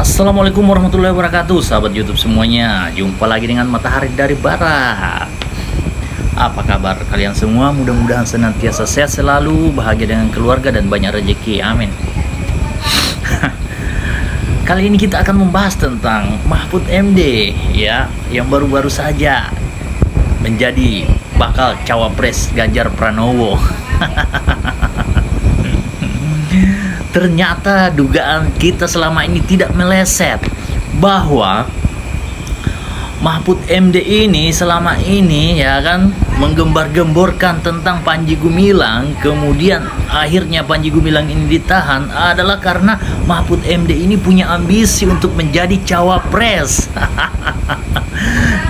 Assalamualaikum warahmatullahi wabarakatuh, sahabat YouTube semuanya. Jumpa lagi dengan Matahari dari Barat. Apa kabar kalian semua? Mudah-mudahan senantiasa sehat selalu, bahagia dengan keluarga dan banyak rezeki. Amin. Kali ini kita akan membahas tentang Mahfud MD ya, yang baru-baru saja menjadi bakal cawapres Ganjar Pranowo. Ternyata dugaan kita selama ini tidak meleset, bahwa Mahfud MD ini selama ini ya kan menggembar-gemborkan tentang Panji Gumilang, kemudian akhirnya Panji Gumilang ini ditahan adalah karena Mahfud MD ini punya ambisi untuk menjadi cawapres.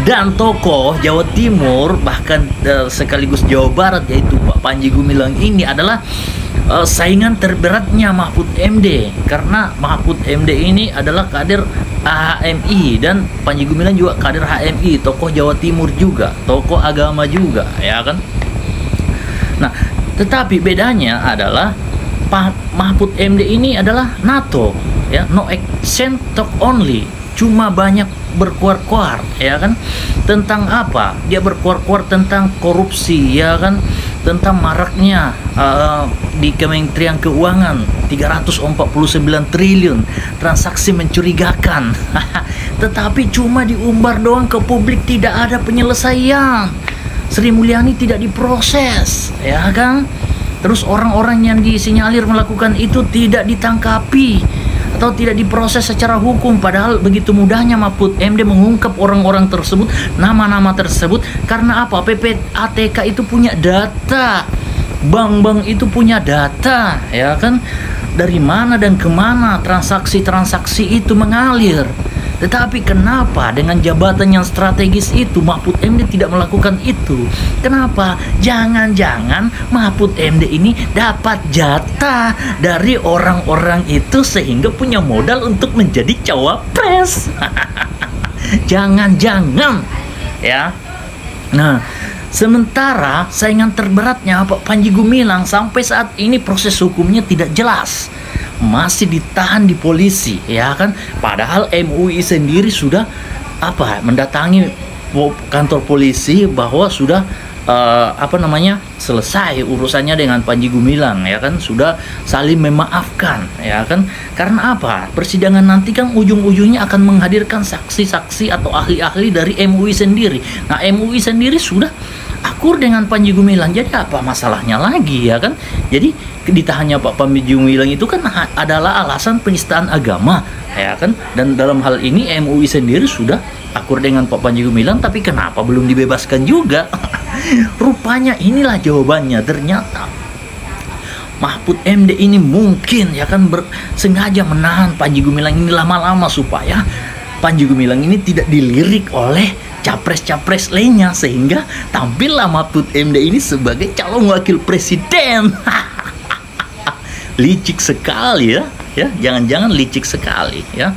Dan tokoh Jawa Timur bahkan sekaligus Jawa Barat yaitu Pak Panji Gumilang ini adalah saingan terberatnya Mahfud MD, karena Mahfud MD ini adalah kader HMI dan Panji Gumilang juga kader HMI, tokoh Jawa Timur juga, tokoh agama juga, ya kan. Nah, tetapi bedanya adalah Mahfud MD ini adalah NATO, ya, no accent talk only, cuma banyak berkuar-kuar, ya kan, tentang apa? Dia berkuar-kuar tentang korupsi, ya kan, tentang maraknya di Kementerian Keuangan 349 triliun transaksi mencurigakan. Tetapi cuma diumbar doang ke publik, tidak ada penyelesaian. Sri Mulyani tidak diproses, ya kan. Terus orang-orang yang disinyalir melakukan itu tidak ditangkapi atau tidak diproses secara hukum, padahal begitu mudahnya Mahfud MD mengungkap orang-orang tersebut, nama-nama tersebut. Karena apa? PPATK itu punya data, bank-bank itu punya data, ya kan, dari mana dan kemana transaksi-transaksi itu mengalir. Tetapi kenapa dengan jabatan yang strategis itu Mahfud MD tidak melakukan itu? Kenapa? Jangan-jangan Mahfud MD ini dapat jatah dari orang-orang itu sehingga punya modal untuk menjadi cawapres. Jangan-jangan, ya. Nah, sementara saingan terberatnya Pak Panji Gumilang sampai saat ini proses hukumnya tidak jelas, masih ditahan di polisi, ya kan. Padahal MUI sendiri sudah mendatangi kantor polisi bahwa sudah selesai urusannya dengan Panji Gumilang, ya kan, sudah saling memaafkan, ya kan. Karena apa? Persidangan nanti kan ujung-ujungnya akan menghadirkan saksi-saksi atau ahli-ahli dari MUI sendiri. Nah, MUI sendiri sudah akur dengan Panji Gumilang, jadi apa masalahnya lagi, ya kan. Jadi ditahannya Pak Panji Gumilang itu kan adalah alasan penistaan agama, ya kan. Dan dalam hal ini MUI sendiri sudah akur dengan Pak Panji Gumilang, tapi kenapa belum dibebaskan juga? Rupanya inilah jawabannya. Ternyata Mahfud MD ini mungkin, ya kan, sengaja menahan Panji Gumilang ini lama-lama supaya Panji Gumilang ini tidak dilirik oleh capres-capres lainnya, sehingga tampillah Mahfud MD ini sebagai calon wakil presiden. Licik sekali, ya, jangan-jangan licik sekali, ya.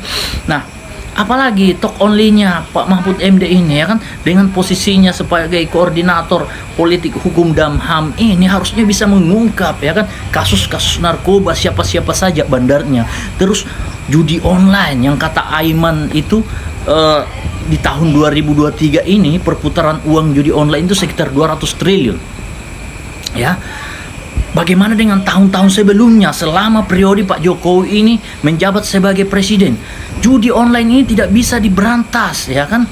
Nah, apalagi talk only-nya Pak Mahfud MD ini, ya kan, dengan posisinya sebagai koordinator politik hukum dan HAM ini harusnya bisa mengungkap, ya kan, kasus-kasus narkoba siapa-siapa saja bandarnya. Terus judi online yang kata Aiman itu di tahun 2023 ini perputaran uang judi online itu sekitar 200 triliun. Ya. Bagaimana dengan tahun-tahun sebelumnya selama periode Pak Jokowi ini menjabat sebagai presiden? Judi online ini tidak bisa diberantas, ya kan?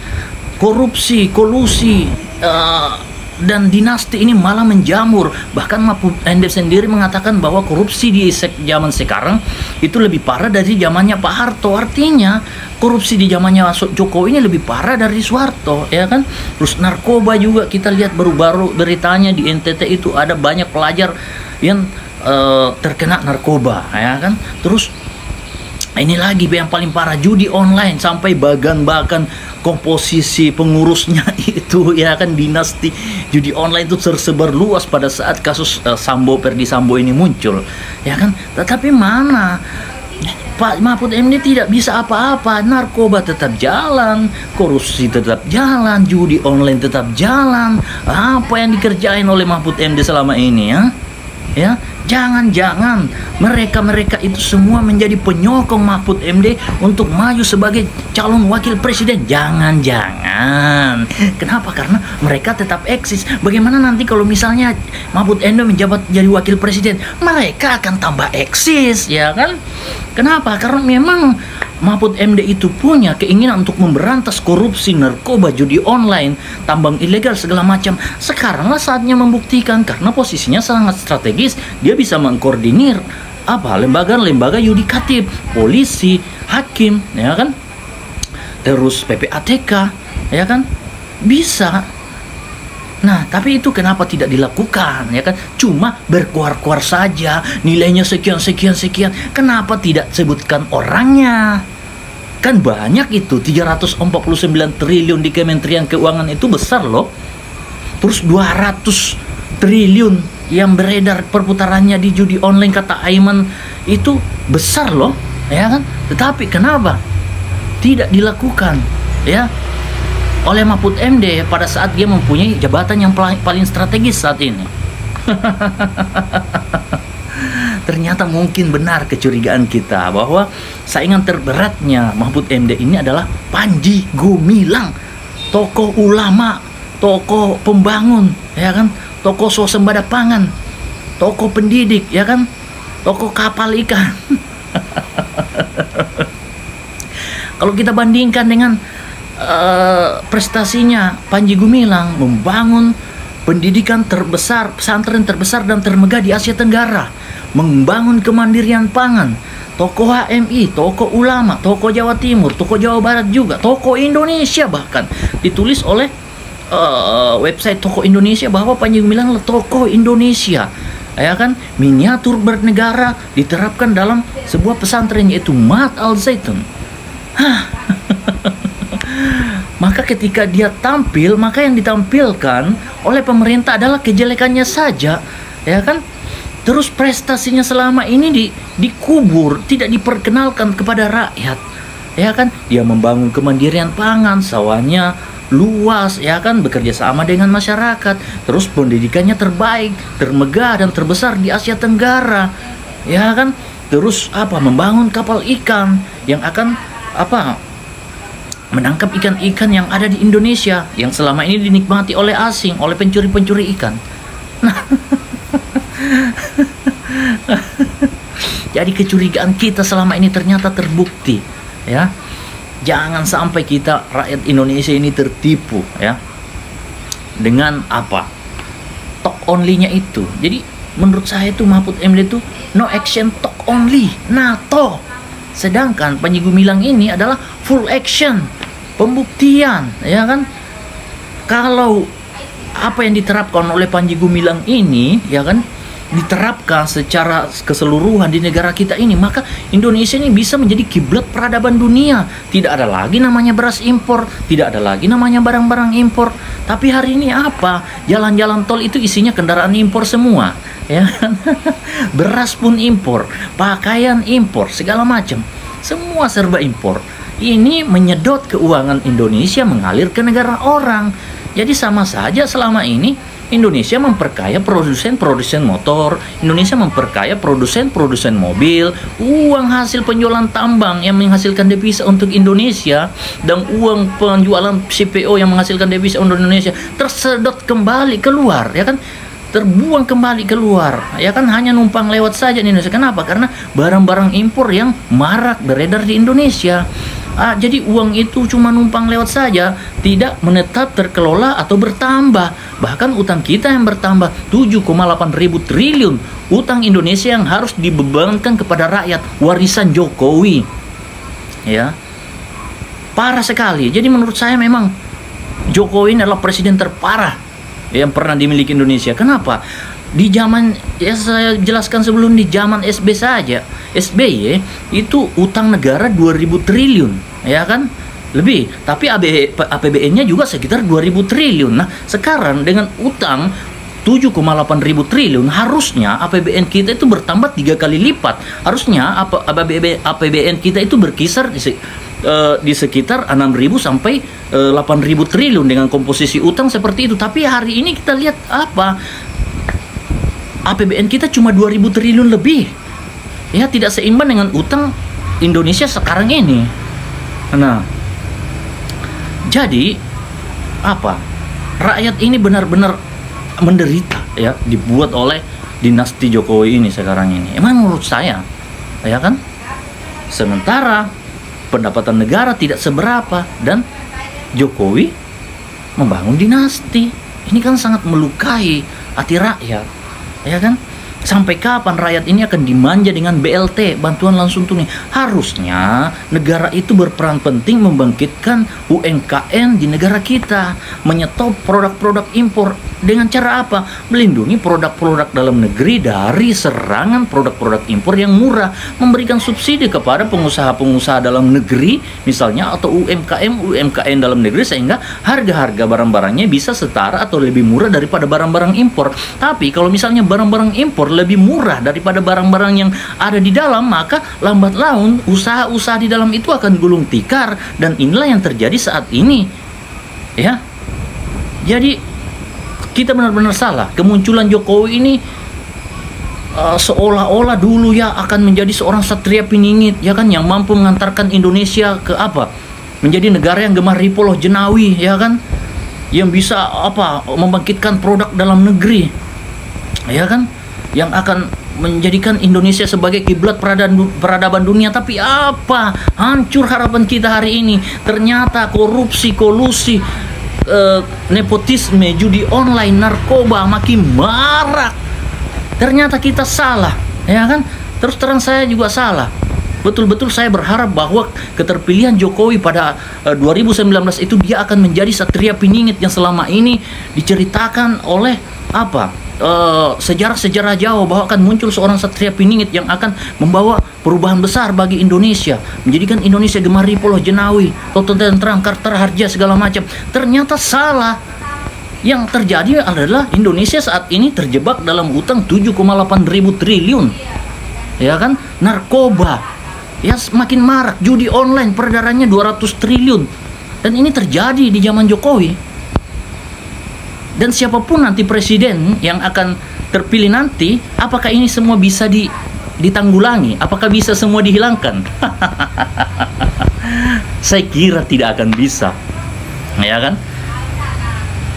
Korupsi, kolusi, dan dinasti ini malah menjamur. Bahkan Mahfud MD sendiri mengatakan bahwa korupsi di zaman sekarang itu lebih parah dari zamannya Pak Harto. Artinya korupsi di zamannya Jokowi ini lebih parah dari Soeharto, ya kan. Terus narkoba juga kita lihat baru-baru beritanya di NTT itu ada banyak pelajar yang terkena narkoba, ya kan. Terus ini lagi yang paling parah, judi online sampai bahkan komposisi pengurusnya itu, ya kan, dinasti judi online itu tersebar luas pada saat kasus Ferdy Sambo ini muncul, ya kan. Tetapi mana Pak Mahfud MD tidak bisa apa-apa, narkoba tetap jalan, korupsi tetap jalan, judi online tetap jalan. Apa yang dikerjain oleh Mahfud MD selama ini, ya? Jangan-jangan mereka-mereka itu semua menjadi penyokong Mahfud MD untuk maju sebagai calon wakil presiden. Jangan-jangan. Kenapa? Karena mereka tetap eksis. Bagaimana nanti kalau misalnya Mahfud MD menjabat jadi wakil presiden? Mereka akan tambah eksis, ya kan? Kenapa? Karena memang Mahfud MD itu punya keinginan untuk memberantas korupsi, narkoba, judi online, tambang ilegal, segala macam. Sekaranglah saatnya membuktikan, karena posisinya sangat strategis. Dia bisa mengkoordinir lembaga-lembaga yudikatif, polisi, hakim, ya kan? Terus PPATK, ya kan? Bisa. Nah, tapi itu kenapa tidak dilakukan, ya kan? Cuma berkuar-kuar saja, nilainya sekian. Kenapa tidak sebutkan orangnya? Kan banyak itu, 349 triliun di Kementerian Keuangan itu besar loh. Terus 200 triliun yang beredar perputarannya di judi online, kata Aiman, itu besar loh, ya kan? Tetapi kenapa tidak dilakukan, ya, oleh Mahfud MD pada saat dia mempunyai jabatan yang paling strategis saat ini? Ternyata mungkin benar kecurigaan kita bahwa saingan terberatnya Mahfud MD ini adalah Panji Gumilang, tokoh ulama, tokoh pembangun, ya kan, tokoh swasembada pangan, tokoh pendidik, ya kan, tokoh kapal ikan. Kalau kita bandingkan dengan prestasinya Panji Gumilang membangun pendidikan terbesar, pesantren terbesar dan termegah di Asia Tenggara, membangun kemandirian pangan, tokoh HMI, tokoh ulama, tokoh Jawa Timur, tokoh Jawa Barat juga, tokoh Indonesia, bahkan ditulis oleh website tokoh Indonesia bahwa Panji Gumilang adalah tokoh Indonesia, ya kan? Miniatur bernegara diterapkan dalam sebuah pesantren yaitu Mahat Al Zaitun. Maka ketika dia tampil, maka yang ditampilkan oleh pemerintah adalah kejelekannya saja, ya kan? Terus prestasinya selama ini dikubur, tidak diperkenalkan kepada rakyat, ya kan? Dia membangun kemandirian pangan, sawahnya luas, ya kan, bekerja sama dengan masyarakat, terus pendidikannya terbaik, termegah dan terbesar di Asia Tenggara, ya kan? Terus membangun kapal ikan yang akan menangkap ikan-ikan yang ada di Indonesia yang selama ini dinikmati oleh asing, oleh pencuri-pencuri ikan. Nah, jadi kecurigaan kita selama ini ternyata terbukti, ya. Jangan sampai kita rakyat Indonesia ini tertipu, ya, dengan talk only-nya itu. Jadi menurut saya itu Mahfud MD itu no action talk only, NATO. Sedangkan Panji Gumilang ini adalah full action, pembuktian, ya kan? Kalau apa yang diterapkan oleh Panji Gumilang ini, ya kan, diterapkan secara keseluruhan di negara kita ini, maka Indonesia ini bisa menjadi kiblat peradaban dunia. Tidak ada lagi namanya beras impor, tidak ada lagi namanya barang-barang impor. Tapi hari ini jalan-jalan tol itu isinya kendaraan impor semua, ya kan? Beras pun impor, pakaian impor, segala macam, semua serba impor. Ini menyedot keuangan Indonesia mengalir ke negara orang. Jadi sama saja selama ini Indonesia memperkaya produsen motor, Indonesia memperkaya produsen mobil, uang hasil penjualan tambang yang menghasilkan devisa untuk Indonesia dan uang penjualan CPO yang menghasilkan devisa untuk Indonesia tersedot kembali keluar, ya kan? Terbuang kembali keluar, ya kan, hanya numpang lewat saja di Indonesia. Kenapa? Karena barang-barang impor yang marak beredar di Indonesia. Jadi uang itu cuma numpang lewat saja, tidak menetap, terkelola atau bertambah. Bahkan utang kita yang bertambah 7,8 ribu triliun utang Indonesia yang harus dibebankan kepada rakyat, warisan Jokowi, ya, parah sekali. Jadi menurut saya memang Jokowi ini adalah presiden terparah yang pernah dimiliki Indonesia. Kenapa? Di zaman, ya saya jelaskan sebelum, di zaman SBY itu utang negara 2000 triliun, ya kan? Lebih, tapi APBN-nya juga sekitar 2000 triliun. Nah, sekarang dengan utang 7,8 ribu triliun, harusnya APBN kita itu bertambah 3 kali lipat. Harusnya APBN kita itu berkisar di sekitar 6.000 sampai 8.000 triliun dengan komposisi utang seperti itu. Tapi hari ini kita lihat APBN kita cuma 2000 triliun lebih. Ya, tidak seimbang dengan utang Indonesia sekarang ini. Nah, jadi apa? Rakyat ini benar-benar menderita ya, dibuat oleh dinasti Jokowi ini sekarang ini. Emang menurut saya, ya kan? Sementara pendapatan negara tidak seberapa dan Jokowi membangun dinasti. Ini kan sangat melukai hati rakyat, ya kan? Sampai kapan rakyat ini akan dimanja dengan BLT, bantuan langsung tunai? Harusnya negara itu berperan penting membangkitkan UMKM di negara kita, menyetop produk-produk impor. Dengan cara apa? Melindungi produk-produk dalam negeri dari serangan produk-produk impor yang murah, memberikan subsidi kepada pengusaha-pengusaha dalam negeri misalnya, atau UMKM dalam negeri, sehingga harga-harga barang-barangnya bisa setara atau lebih murah daripada barang-barang impor. Tapi kalau misalnya barang-barang impor lebih murah daripada barang-barang yang ada di dalam, maka lambat laun usaha-usaha di dalam itu akan gulung tikar, dan inilah yang terjadi saat ini. Ya. Jadi kita benar-benar salah. Kemunculan Jokowi ini seolah-olah dulu ya akan menjadi seorang satria piningit, ya kan, yang mampu mengantarkan Indonesia ke apa? Menjadi negara yang gemar ripoloh jenawi, ya kan? Yang bisa apa? Membangkitkan produk dalam negeri. Ya kan? Yang akan menjadikan Indonesia sebagai kiblat peradaban dunia. Tapi apa? Hancur harapan kita hari ini. Ternyata korupsi, kolusi, nepotisme, judi online, narkoba makin marak. Ternyata kita salah, ya kan? Terus terang saya juga salah. Betul-betul saya berharap bahwa keterpilihan Jokowi pada 2019 itu dia akan menjadi satria piningit yang selama ini diceritakan oleh apa? Sejarah-sejarah Jawa, bahwa akan muncul seorang satria piningit yang akan membawa perubahan besar bagi Indonesia, menjadikan Indonesia gemar ripoloh jenawi, total tentram, kartar harja segala macam. Ternyata salah. Yang terjadi adalah Indonesia saat ini terjebak dalam utang 7,8 ribu triliun, ya kan? Narkoba ya semakin marak, judi online peredarannya 200 triliun, dan ini terjadi di zaman Jokowi. Dan siapapun nanti presiden yang akan terpilih nanti, apakah ini semua bisa ditanggulangi? Apakah bisa semua dihilangkan? Saya kira tidak akan bisa, ya kan?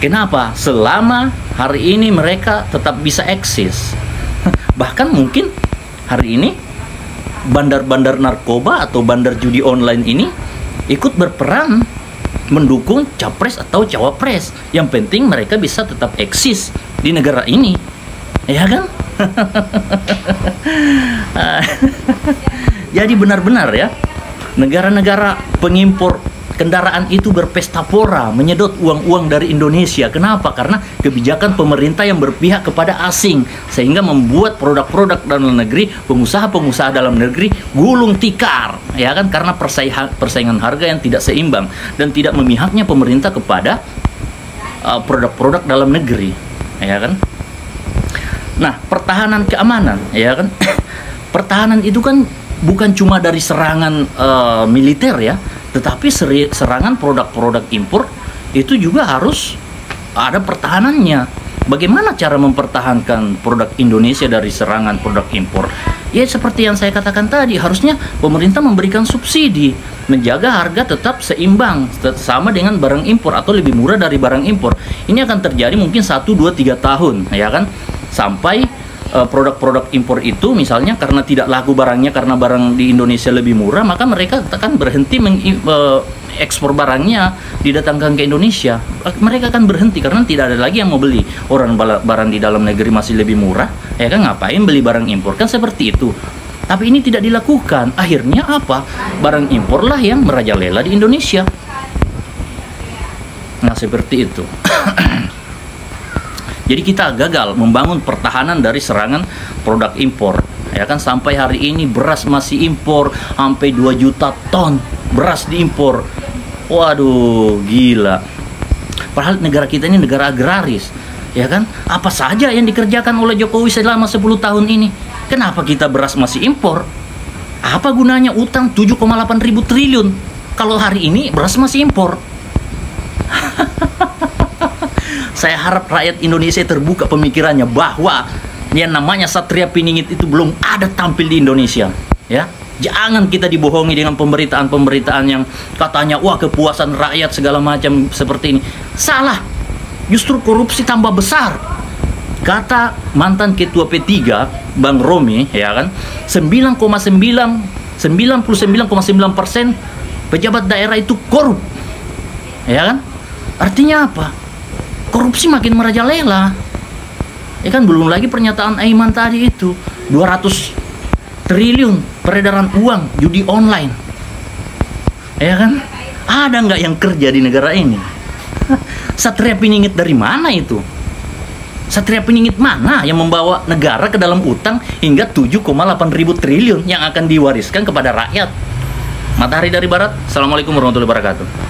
Kenapa? Selama hari ini mereka tetap bisa eksis. Bahkan mungkin hari ini bandar-bandar narkoba atau bandar judi online ini ikut berperan mendukung capres atau cawapres. Yang penting mereka bisa tetap eksis di negara ini, ya kan? Jadi benar-benar ya, negara-negara pengimpor kendaraan itu berpesta pora menyedot uang-uang dari Indonesia. Kenapa? Karena kebijakan pemerintah yang berpihak kepada asing, sehingga membuat produk-produk dalam negeri, pengusaha-pengusaha dalam negeri gulung tikar, ya kan? Karena persaingan harga yang tidak seimbang dan tidak memihaknya pemerintah kepada produk-produk dalam negeri, ya kan? Nah, pertahanan keamanan, ya kan? Pertahanan itu kan bukan cuma dari serangan militer ya, tetapi serangan produk-produk impor itu juga harus ada pertahanannya. Bagaimana cara mempertahankan produk Indonesia dari serangan produk impor? Ya seperti yang saya katakan tadi, harusnya pemerintah memberikan subsidi, menjaga harga tetap seimbang, sama dengan barang impor atau lebih murah dari barang impor. Ini akan terjadi mungkin 1, 2, 3 tahun, ya kan? Sampai produk-produk impor itu misalnya karena tidak laku barangnya, karena barang di Indonesia lebih murah, maka mereka akan berhenti ekspor barangnya didatangkan ke Indonesia. Mereka akan berhenti karena tidak ada lagi yang mau beli. Orang barang di dalam negeri masih lebih murah, ya kan, ngapain beli barang impor? Kan seperti itu. Tapi ini tidak dilakukan. Akhirnya apa? Barang impor lah yang merajalela di Indonesia. Nah, seperti itu. Jadi kita gagal membangun pertahanan dari serangan produk impor, ya kan? Sampai hari ini beras masih impor, sampai 2 juta ton beras diimpor. Waduh, gila. Padahal negara kita ini negara agraris, ya kan? Apa saja yang dikerjakan oleh Jokowi selama 10 tahun ini? Kenapa kita beras masih impor? Apa gunanya utang 7,8 ribu triliun kalau hari ini beras masih impor? Saya harap rakyat Indonesia terbuka pemikirannya bahwa yang namanya Satria Piningit itu belum ada tampil di Indonesia, ya. Jangan kita dibohongi dengan pemberitaan-pemberitaan yang katanya wah kepuasan rakyat segala macam seperti ini. Salah. Justru korupsi tambah besar. Kata mantan ketua P3 Bang Romi, ya kan, 99,9% pejabat daerah itu korup. Ya kan? Artinya apa? Korupsi makin merajalela. Ya kan, belum lagi pernyataan Aiman tadi itu 200 triliun peredaran uang judi online. Ya kan? Ada nggak yang kerja di negara ini? Satria Piningit dari mana itu? Satria Piningit mana yang membawa negara ke dalam utang hingga 7,8 ribu triliun yang akan diwariskan kepada rakyat? Matahari dari Barat. Assalamualaikum warahmatullahi wabarakatuh.